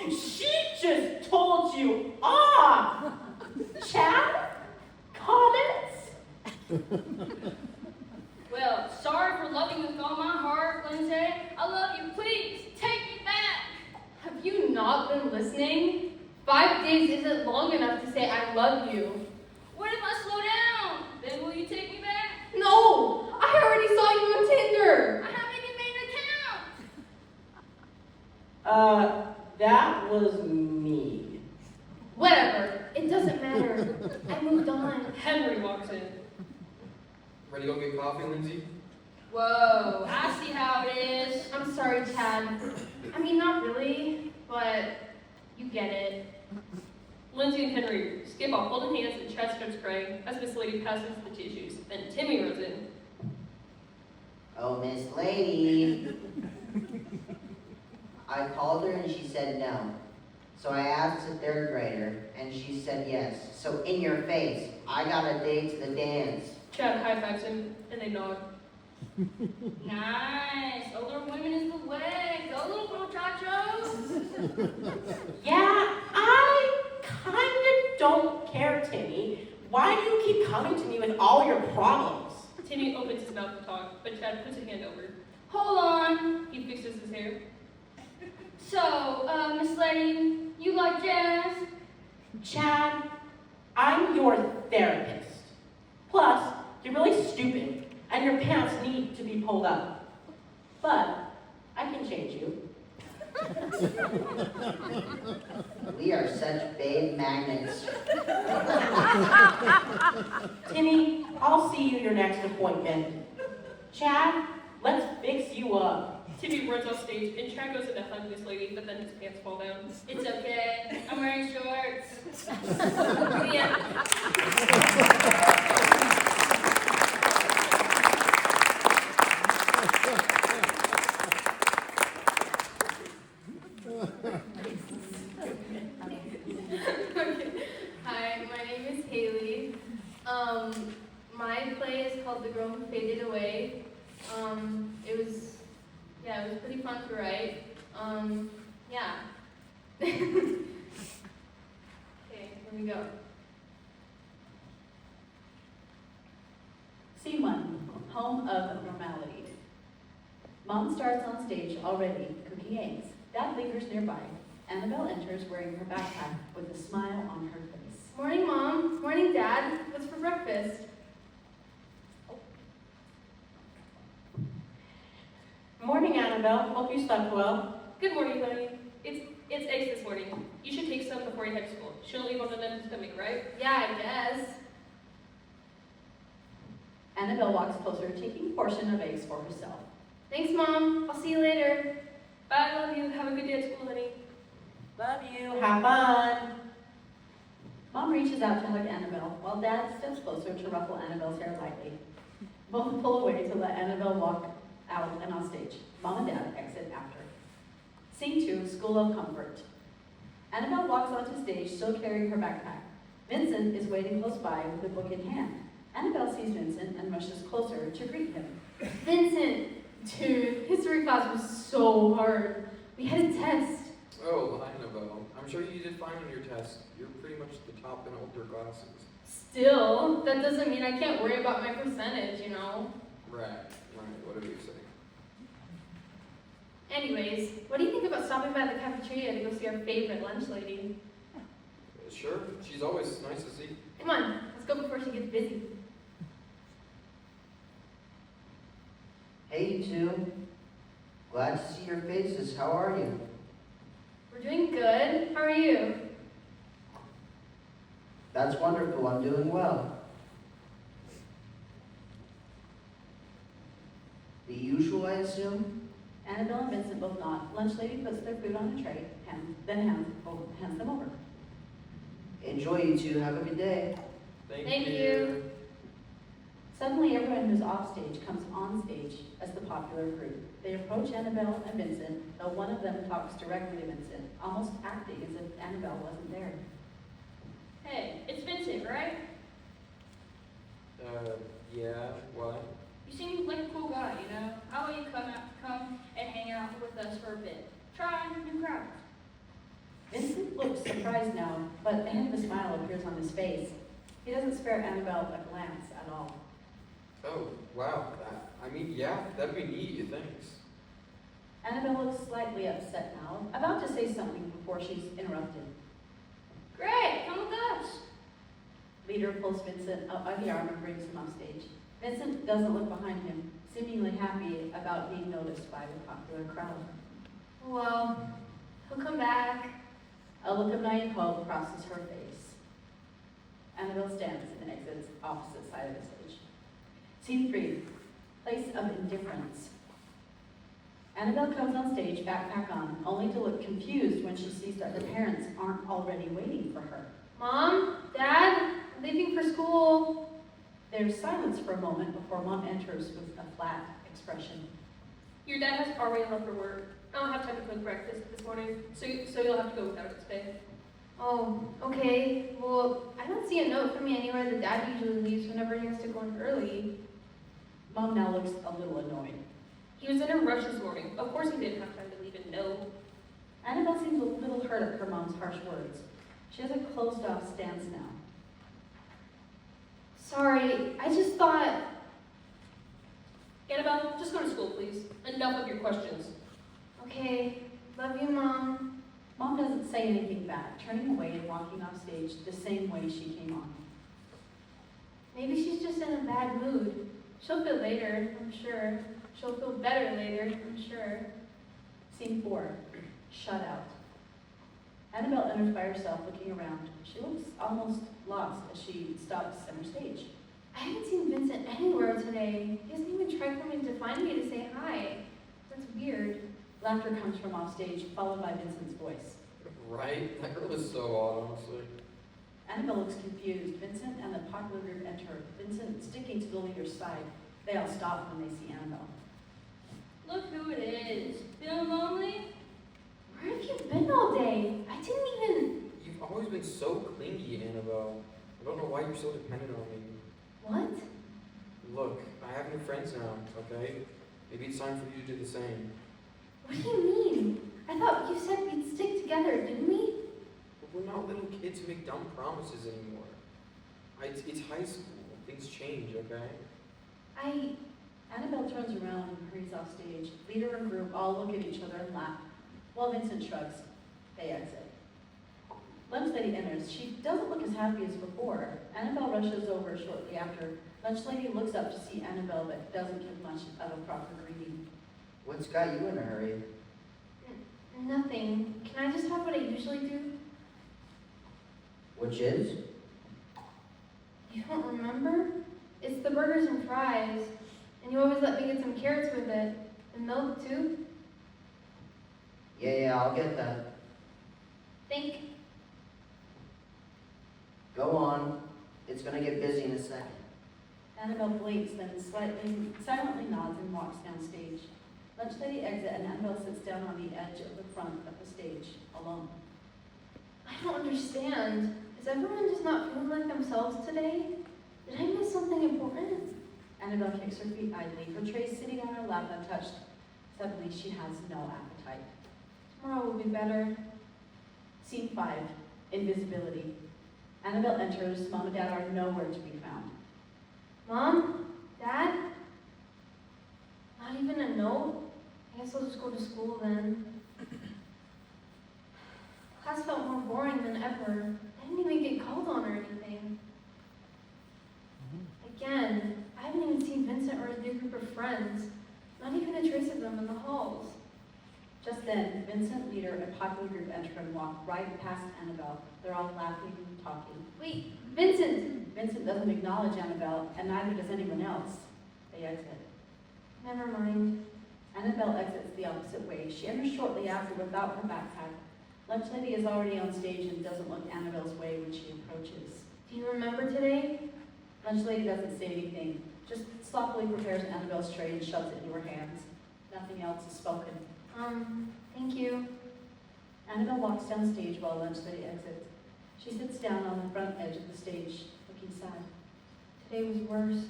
she just told you off. Chad? Comments? Well, sorry for loving you with all my heart, Lindsay. I love you. Please take me back. Have you not been listening? 5 days isn't long enough to say I love you. What if I slow down? Then will you take me back? No! I already saw you on Tinder! I haven't even made an account. That was me. Whatever. It doesn't matter. I moved on. Henry walks in. Ready to go get coffee, Lindsay? Whoa, I see how it is. I'm sorry, Chad. I mean, not really, but you get it. Lindsay and Henry skip off holding hands and Chad starts crying as Miss Lady passes the tissues. Then Timmy runs in. Oh, Miss Lady. I called her and she said no. So I asked a third grader and she said yes. So in your face, I got a date to the dance. Chad high fives him and they nod. Nice. Older women is the way. Go, little muchachos. Yeah, I kinda don't care, Timmy. Why do you keep coming to me with all your problems? Timmy opens his mouth to talk, but Chad puts a hand over. Hold on. He fixes his hair. So, Miss Lady, you like jazz? Chad, I'm your therapist. Plus, you're really stupid, and your pants need to be pulled up. But I can change you. We are such babe magnets. Timmy, I'll see you your next appointment. Chad, let's fix you up. Timmy runs off stage and Chad goes in to hug Miss Lady, but then his pants fall down. It's okay. I'm wearing shorts. The end. Hi, my name is Haley. My play is called The Girl Who Faded Away. It was pretty fun to write. Yeah. Okay, here we go. Scene 1, home of normality. Mom starts on stage already, cooking eggs. Dad lingers nearby. Annabelle enters wearing her backpack with a smile on her face. Morning, Mom. Morning, Dad. What's for breakfast? Morning, Annabelle. Hope you slept well. Good morning, honey. It's eggs this morning. You should take some before you head to school. Shouldn't leave one of them stomach, right? Yeah, I guess. Annabelle walks closer, taking a portion of eggs for herself. Thanks, Mom. I'll see you later. Bye, love you. Have a good day at school, honey. Love you. Have fun. Mom reaches out to hug Annabelle, while Dad steps closer to ruffle Annabelle's hair lightly. Both pull away to let Annabelle walk out and on stage. Mom and Dad exit after. Scene 2, School of Comfort. Annabelle walks onto stage, still carrying her backpack. Vincent is waiting close by with a book in hand. Annabelle sees Vincent and rushes closer to greet him. Vincent, dude, history class was so hard. We had a test. Oh, Annabelle. I'm sure you did fine on your test. You're pretty much the top in older classes. Still, that doesn't mean I can't worry about my percentage, you know? Right. What do you say? Anyways, what do you think about stopping by the cafeteria to go see our favorite lunch lady? Sure. She's always nice to see. Come on, let's go before she gets busy. Hey, you two. Glad to see your faces. How are you? We're doing good. How are you? That's wonderful. I'm doing well. The usual, I assume? Annabelle and Vincent both nod. Lunch lady puts their food on a tray, then hands them over. Enjoy, you two. Have a good day. Thank you. Suddenly, everyone who's off stage comes on stage as the popular group. They approach Annabelle and Vincent, though one of them talks directly to Vincent, almost acting as if Annabelle wasn't there. Hey, it's Vincent, right? Yeah, what? You seem like a cool guy, you know? How about you come and hang out with us for a bit? Try new crowds. Vincent looks surprised now, but a hint of a smile appears on his face. He doesn't spare Annabelle a glance at all. Oh, wow. I mean, yeah, that'd be neat, thanks. Annabelle looks slightly upset now, about to say something before she's interrupted. Great, come with us. Leader pulls Vincent up by the arm and brings him off stage. Vincent doesn't look behind him, seemingly happy about being noticed by the popular crowd. Well, he'll come back. A look of naive hope crosses her face. Annabelle stands and exits opposite side of the stage. Scene 3, place of indifference. Annabelle comes on stage, backpack on, only to look confused when she sees that her parents aren't already waiting for her. Mom? Dad? I'm leaving for school. There's silence for a moment before Mom enters with a flat expression. Your dad has already left for work. I don't have time to cook breakfast this morning, so you'll have to go without it today. Oh, okay. Well, I don't see a note from me anywhere that Dad usually leaves whenever he has to go in early. Mom now looks a little annoyed. He was in a rush this morning. Of course he didn't have time to leave a note. Annabelle seems a little hurt at her mom's harsh words. She has a closed-off stance now. Sorry, I just thought. Annabelle, just go to school, please. Enough of your questions. Okay, love you, Mom. Mom doesn't say anything back, turning away and walking off stage the same way she came on. Maybe she's just in a bad mood. She'll feel later, I'm sure. She'll feel better later, I'm sure. Scene 4, shut out. Annabelle enters by herself, looking around. She looks almost lost as she stops center stage. I haven't seen Vincent anywhere today. He hasn't even tried coming to find me to say hi. That's weird. Laughter comes from off stage, followed by Vincent's voice. Right? That girl is so odd, honestly. Annabelle looks confused. Vincent and the popular group enter, Vincent sticking to the leader's side. They all stop when they see Annabelle. Look who it is. Feeling lonely? Where have you been all day? I didn't even. You've always been so clingy, Annabelle. I don't know why you're so dependent on me. What? Look, I have new friends now, okay? Maybe it's time for you to do the same. What do you mean? I thought you said we'd stick together, didn't we? But we're not little kids who make dumb promises anymore. It's high school. Things change, okay? Annabelle turns around and hurries off stage. Leader and group all look at each other and laugh, while Vincent shrugs. They exit. Lunch Lady enters. She doesn't look as happy as before. Annabelle rushes over shortly after. Lunch Lady looks up to see Annabelle, but doesn't give much of a proper greeting. What's got you in a hurry? Nothing. Can I just have what I usually do? Which is? You don't remember? It's the burgers and fries. And you always let me get some carrots with it. And milk, too. Yeah, I'll get that. Think. Go on. It's gonna get busy in a second. Annabelle blinks, then silently nods and walks down stage. Lunch Lady exits and Annabelle sits down on the edge of the front of the stage, alone. I don't understand. Is everyone just not feeling like themselves today? Did I miss something important? Annabelle kicks her feet idly, her tray sitting on her lap untouched. Suddenly, she has no appetite. Tomorrow will be better. Scene 5, invisibility. Annabelle enters. Mom and Dad are nowhere to be found. Mom? Dad? Not even a note? I guess I'll just go to school then. Class felt more boring than ever. I didn't even get called on or anything. Again, I haven't even seen Vincent or his new group of friends. Not even a trace of them in the halls. Just then, Vincent, Leader, and popular group enter and walk right past Annabelle. They're all laughing and talking. Wait, Vincent! Vincent doesn't acknowledge Annabelle, and neither does anyone else. They exit. Never mind. Annabelle exits the opposite way. She enters shortly after without her backpack. Lunch Lady is already on stage and doesn't look Annabelle's way when she approaches. Do you remember today? Lunch Lady doesn't say anything. just sloppily prepares Annabelle's tray and shoves it in your hands. Nothing else is spoken. Thank you. Annabelle walks down stage while lunch lady exits. She sits down on the front edge of the stage, looking sad. Today was worse.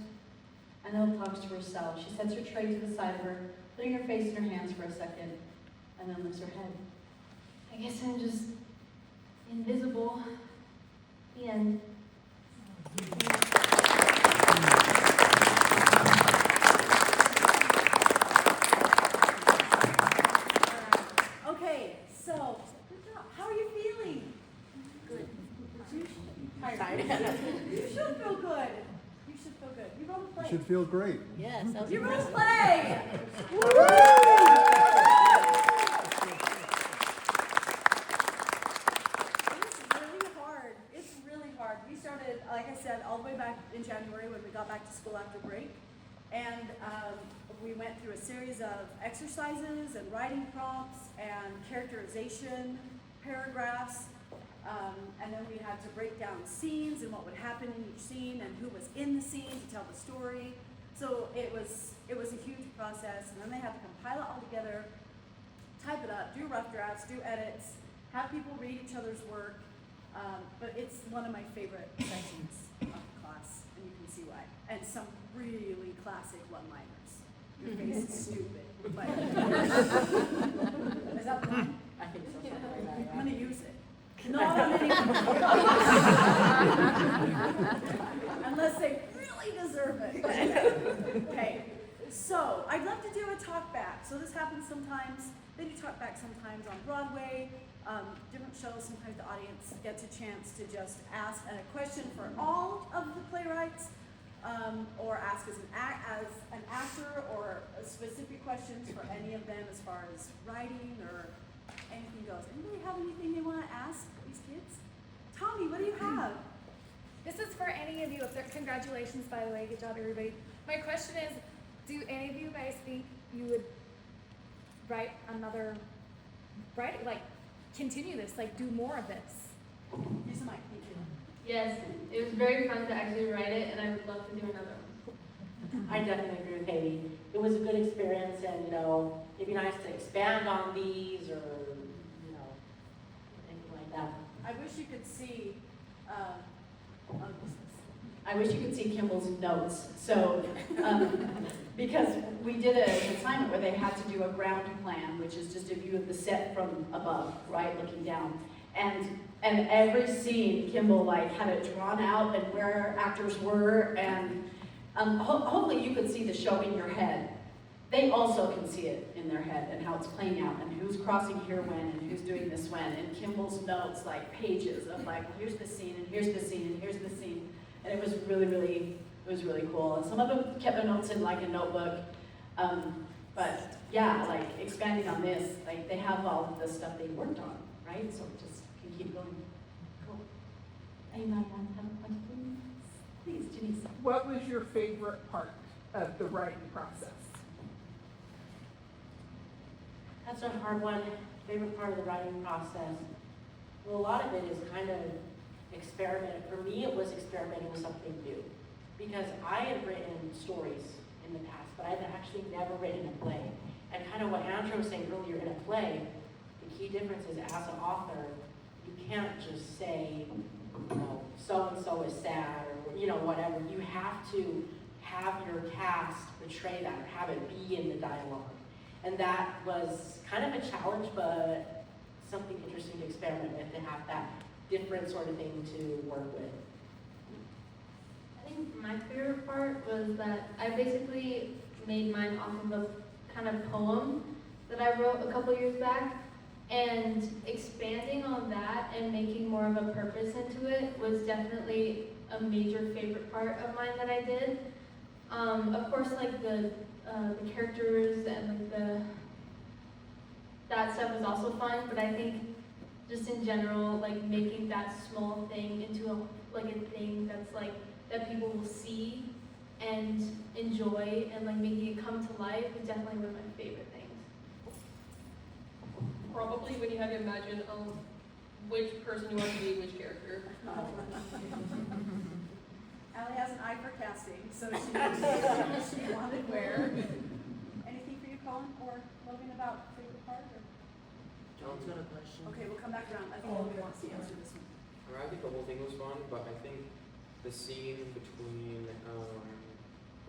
Annabelle talks to herself. She sets her tray to the side of her, putting her face in her hands for a second, and then lifts her head. I guess I'm just invisible. The end. Okay, so, good job. How are you feeling? Good. Tired. You should feel good. You should feel good. You wrote a play. You should feel great. Yes, that was You wrote a impressive. play! It's really hard. We started, like I said, all the way back in January when we got back to school after break. And we went through a series of exercises and writing prompts and characterization paragraphs. And then we had to break down scenes and what would happen in each scene and who was in the scene to tell the story. So it was a huge process. And then they had to compile it all together, type it up, do rough drafts, do edits, have people read each other's work. But it's one of my favorite sections of the class, and you can see why. And some really classic one-liners. Your face is stupid. But is that the one? I think so. Something like that, I'm yeah. gonna use it. Not on anyone. Unless they really deserve it. Okay, so I'd love to do a talk back. So this happens sometimes. They do talk back sometimes on Broadway. Different shows, sometimes the audience gets a chance to just ask a question for all of the playwrights, or ask as an actor, or specific questions for any of them as far as writing or anything goes. Anybody have anything they want to ask these kids? Tommy, what do you have? This is for any of you. Congratulations, by the way. Good job, everybody. My question is, do any of you guys think you would continue this, like do more of this? Use the mic, thank you. Yes, it was very fun to actually write it, and I would love to do another one. I definitely agree with Katie. It was a good experience, and it'd be nice to expand on these, or anything like that. I wish you could see, I wish you could see Kimball's notes. So, because we did an assignment where they had to do a ground plan, which is just a view of the set from above, right, looking down. And every scene, Kimball had it drawn out and where actors were, and hopefully you could see the show in your head. They also can see it in their head and how it's playing out and who's crossing here when and who's doing this when. And Kimball's notes, pages of here's the scene and here's the scene and here's the scene. And it was really cool. And some of them kept their notes in a notebook. But yeah, expanding on this, they have all of the stuff they worked on, right? So it just can keep going. Cool. Anybody want to have a question? Please, Denise. What was your favorite part of the writing process? That's a hard one. Favorite part of the writing process. Well, a lot of it is kind of experimenting. For me, it was experimenting with something new. Because I had written stories in the past, but I'd actually never written a play. And kind of what Andrew was saying earlier, in a play, the key difference is as an author, you can't just say, so-and-so is sad, or, whatever. You have to have your cast portray that, or have it be in the dialogue. And that was kind of a challenge, but something interesting to experiment with, to have that different sort of thing to work with. I think my favorite part was that I basically made mine off of a kind of poem that I wrote a couple years back, and expanding on that and making more of a purpose into it was definitely a major favorite part of mine that I did. Of course, the characters and that stuff was also fun, but I think just in general, making that small thing into a thing that's that people will see and enjoy, and making it come to life is definitely one of my favorite things. Probably when you have to imagine which person you want to be, which character. Allie has an eye for casting, so she wanted where. Anything for you, Colin or Logan, about favorite part? Or? John's got a question. Okay, we'll come back around. I think Logan wants to answer this one. I think the whole thing was fun, but I think the scene between it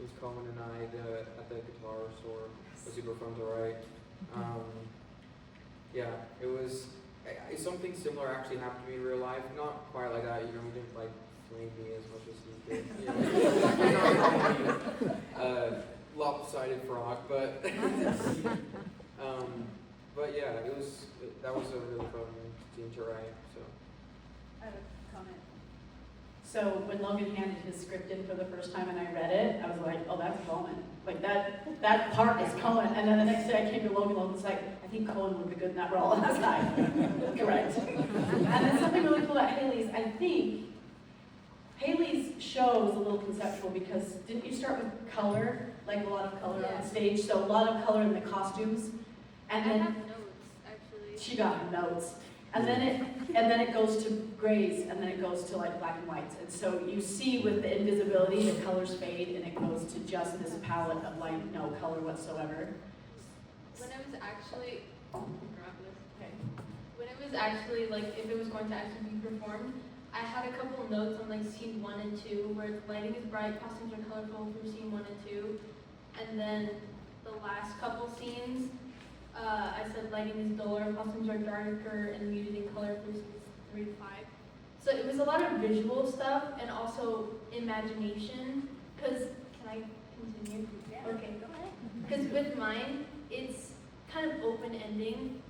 was Cohen and I at the guitar store was super fun to write. Yeah, it was. Something similar actually happened to me in real life. Not quite like that, you know. He didn't like flame me as much as he did. You know, lopsided frog, but but yeah, that was a really fun scene to write. So. I have a comment. So when Logan handed his script in for the first time and I read it, I was like, oh, that's Cohen. Like that part is Cohen. And then the next day I came to Logan was like, I think Cohen would be good in that role. And I was like, correct. And then something really cool about Haley's, I think Haley's show was a little conceptual because didn't you start with color, like a lot of color on stage? So a lot of color in the costumes. And I then have notes, actually. she got her notes. And then it goes to grays, and then it goes to like black and whites. And so you see with the invisibility, the colors fade, and it goes to just this palette of like no color whatsoever. When it was actually, okay. When it was actually like, if it was going to actually be performed, I had a couple of notes on like scene 1 and 2, where the lighting is bright, costumes are colorful for scene 1 and 2, and then the last couple scenes, I said lighting is duller, costumes are darker and muted in color for scenes 3 to 5. So it was a lot of visual stuff and also imagination. Cause can I continue? Yeah. Okay. Because with mine, it's kind of open ending,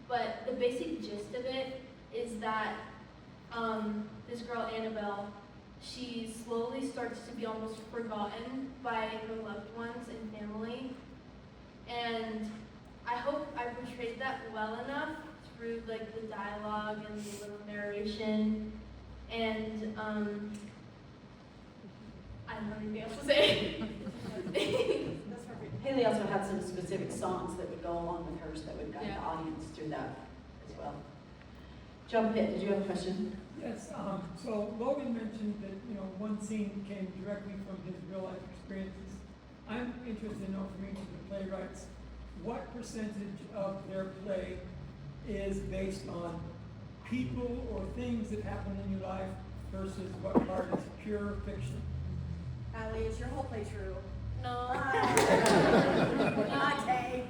but the basic gist of it is that this girl Annabelle, she slowly starts to be almost forgotten by her loved ones and family, and I hope I portrayed that well enough through like the dialogue and the little narration, and I don't have anything else to say. That's perfect. Haley also had some specific songs that would go along with hers that would guide Yeah. the audience through that as well. John Pitt, did you have a question? Yes, so Logan mentioned that, one scene came directly from his real life experiences. I'm interested to know from each of the playwrights, what percentage of their play is based on people or things that happen in your life versus what part is pure fiction? Allie, is your whole play true? No. Latte.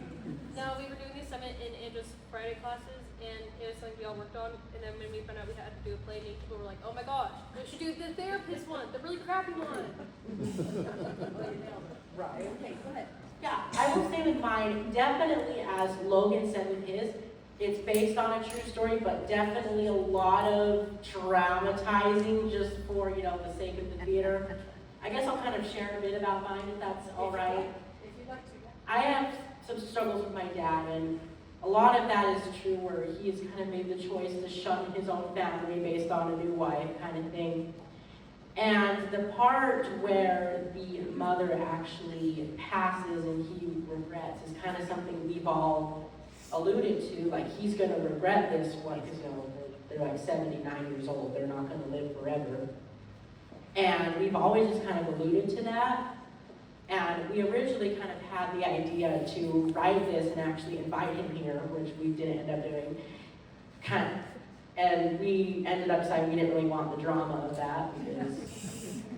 No, we were doing the summit in Andrew's Friday classes, and it was something we all worked on. And then when we found out we had to do a play, people were like, "Oh my gosh, we should do the therapist one, the really crappy one." Right. Okay, go ahead. Yeah, I will say with mine, definitely as Logan said with his, it's based on a true story, but definitely a lot of dramatizing just for, the sake of the theater. I guess I'll kind of share a bit about mine if that's all right. If you'd like to. I have some struggles with my dad, and a lot of that is true where he's kind of made the choice to shun his own family based on a new wife kind of thing. And the part where the mother actually passes and he regrets is kind of something we've all alluded to, like he's going to regret this one because they're like 79 years old, they're not going to live forever. And we've always just kind of alluded to that. And we originally kind of had the idea to write this and actually invite him here, which we didn't end up doing. And we ended up deciding we didn't really want the drama of that because,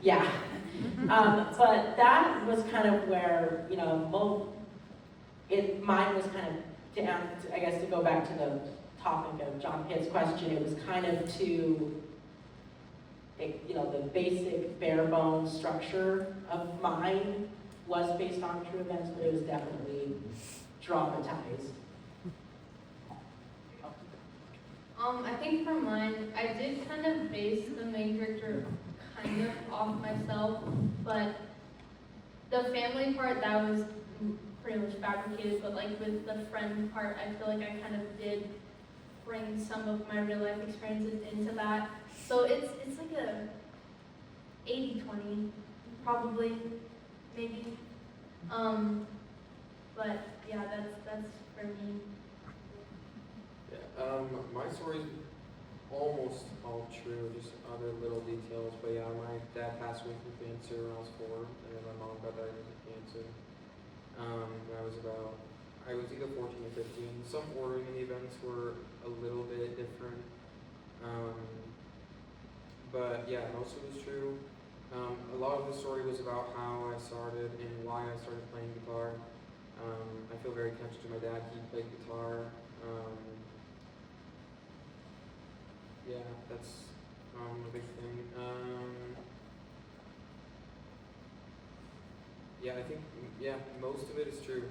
yeah. But that was kind of where, mine was kind of, I guess to go back to the topic of John Pitt's question, it was kind of to, the basic bare bones structure of mine was based on true events, but it was definitely dramatized. I think for mine, I did kind of base the main character kind of off myself, but the family part, that was pretty much fabricated, but like with the friend part, I feel like I kind of did bring some of my real life experiences into that. So it's like a 80-20, probably, maybe. But yeah, that's for me. Yeah, my story is almost all true, just other little details. But yeah, my dad passed away from cancer when I was 4, and then my mom got diagnosed with cancer. When I was either 14 or 15. Some ordering in the events were a little bit different. But yeah, most of it was true. A lot of the story was about how I started and why I started playing guitar. I feel very connected to my dad. He played guitar. Yeah, that's a big thing. Yeah, I think most of it is true.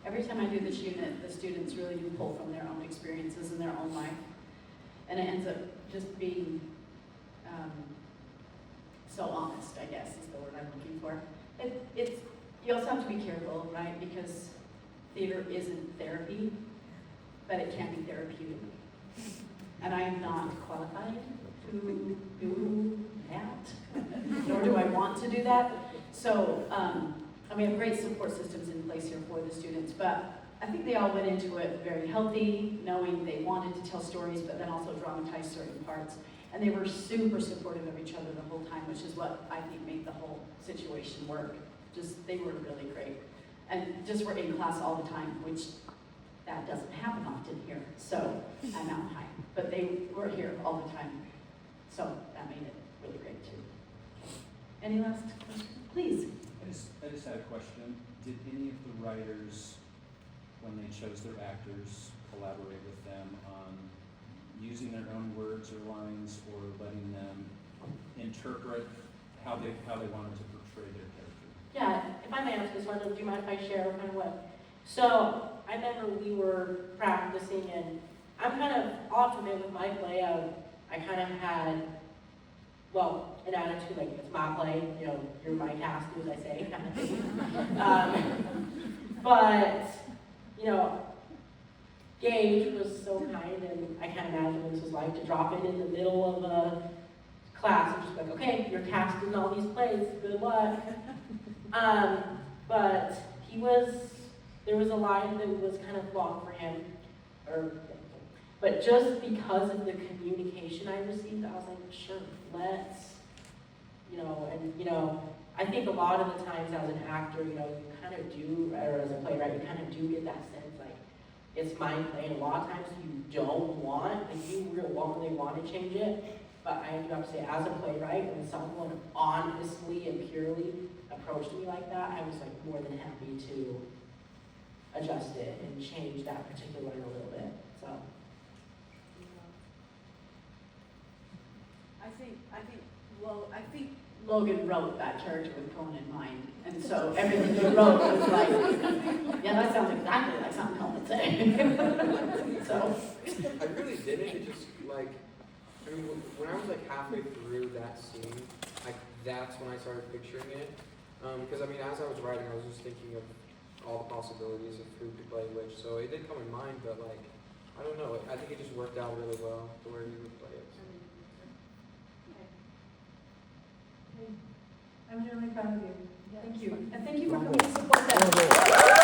Every time I do this unit, the students really do pull from their own experiences in their own life. And it ends up just being so honest, I guess, is the word I'm looking for. You also have to be careful, right? Because theater isn't therapy, but it can be therapeutic. And I am not qualified to do that, nor do I want to do that. So, we have great support systems in place here for the students, but I think they all went into it very healthy, knowing they wanted to tell stories, but then also dramatize certain parts. And they were super supportive of each other the whole time, which is what I think made the whole situation work. They were really great. And just were in class all the time, which that doesn't happen often here, so, at Mountain High. But they were here all the time, so that made it really great too. Any last questions? Please. I just had a question. Did any of the writers, when they chose their actors, collaborate with them on using their own words or lines, or letting them interpret how they wanted to portray their character? Yeah, if I may ask this one, do you mind if I share kind of what? So, I remember we were practicing, and I'm kind of often with my play, I kind of had, well, an attitude like, it's my play, you're my cast, as I say, kind of thing. But, Gage was so kind, and I can't imagine what this was like to drop it in the middle of a class and just like, okay, you're cast in all these plays, good luck. But there was a line that was kind of long for him, but just because of the communication I received, I was like, sure, let's, I think a lot of the times as an actor, you kind of do, or as a playwright, you kind of do get that sense, like, it's my play, and a lot of times you don't want, you really want to change it, but I do have to say, as a playwright, when someone honestly and purely approached me like that, I was like more than happy to adjust it and change that particular line a little bit, so. I think Logan wrote that character with Conan in mind, and so everything he wrote was like, yeah, that sounds exactly like something Conan would say. So. I really didn't. It just when I was like halfway through that scene, that's when I started picturing it. Because as I was writing, I was just thinking of all the possibilities of who could play which. So it did come in mind, but I don't know. I think it just worked out really well to where you would play it. I'm really proud of you. Thank you. And thank you for coming to support that.